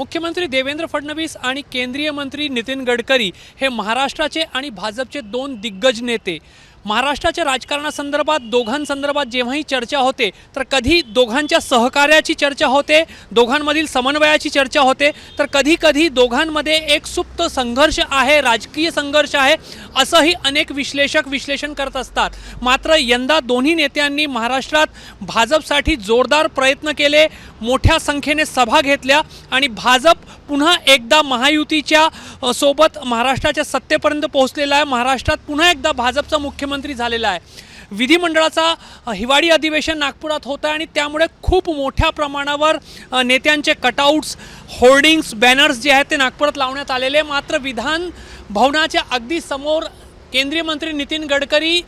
मुख्यमंत्री देवेंद्र फडणवीस आणि केंद्रीय मंत्री नितीन गडकरी हे महाराष्ट्राचे आणि भाजपचे दोन दिग्गज नेते। महाराष्ट्राच्या राजकारणासंदर्भात दोघांसंदर्भात जेव्हाही चर्चा होते तर कधी दोघांच्या सहकार्याची चर्चा होते, दोघांमधील समन्वयाची चर्चा होते, तर कधी कधी दोघांमध्ये एक सुप्त संघर्ष आहे, राजकीय संघर्ष आहे असंही अनेक विश्लेषक विश्लेषण करत असतात। मात्र यंदा दोन्ही नेत्यांनी महाराष्ट्रात भाजपसाठी जोरदार प्रयत्न केले, मोठ्या संख्येने सभा घेतल्या आणि भाजप पुन्हा एकदा महायुतीच्या सोबत महाराष्ट्राच्या सत्तेपर्यंत पोहोचलेला आहे। महाराष्ट्रात पुन्हा एकदा भाजपचा मुख्यमंत्री झालेला आहे। विधिमंडळाचा हिवाळी अधिवेशन नागपुरात होतं आणि त्यामुळे खूप मोठ्या प्रमाणावर नेत्यांचे कटआउट्स, होर्डिंग्स, बॅनर्स जे आहेत ते नागपुरात लावण्यात आलेले। मात्र विधान भवनाच्या अगदी समोर केंद्रीय मंत्री नितीन गडकरी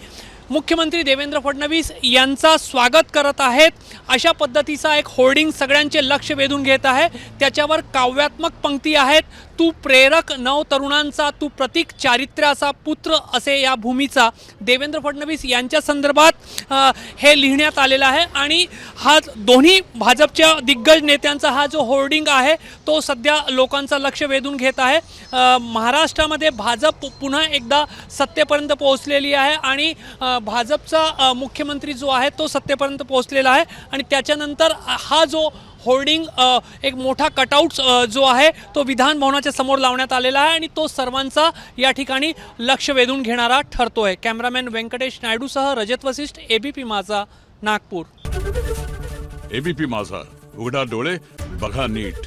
मुख्यमंत्री देवेंद्र फडणवीस यांचा स्वागत करत आहेत अशा पद्धतीचा एक होर्डिंग सगळ्यांचे लक्ष वेधून घेत आहे। त्याच्यावर काव्यात्मक पंक्ती आहेत, तू प्रेरक नव तरुणांचा, तू प्रतीक चारित्र्याचा पुत्र असे या भूमीचा देवेंद्र फडणवीस यांच्या संदर्भात हे लिहिण्यात आलेलं आहे। आणि हा दोन्ही भाजपच्या दिग्गज नेत्यांचा हा जो होर्डिंग आहे तो सध्या लोकांचं लक्ष वेधून घेत आहे। महाराष्ट्रामध्ये भाजप पुन्हा एकदा सत्तेपर्यंत पोहोचलेली आहे आणि भाजपचा मुख्यमंत्री जो आहे तो सत्तेपर्यंत पोहोचलेला आहे आणि त्याच्यानंतर हा जो होर्डिंग एक मोठा कटआउट जो आहे तो विधान भवनाच्या समोर लावण्यात आलेला आहे आणि तो सर्वांचा या ठिकाणी लक्ष वेधून घेणारा ठरतोय। कॅमेरामॅन व्यंकटेश नायडूसह रजत वशिष्ठ, एबीपी माझा, नागपूर। एबीपी माझा, उघडा डोळे बघा नीट।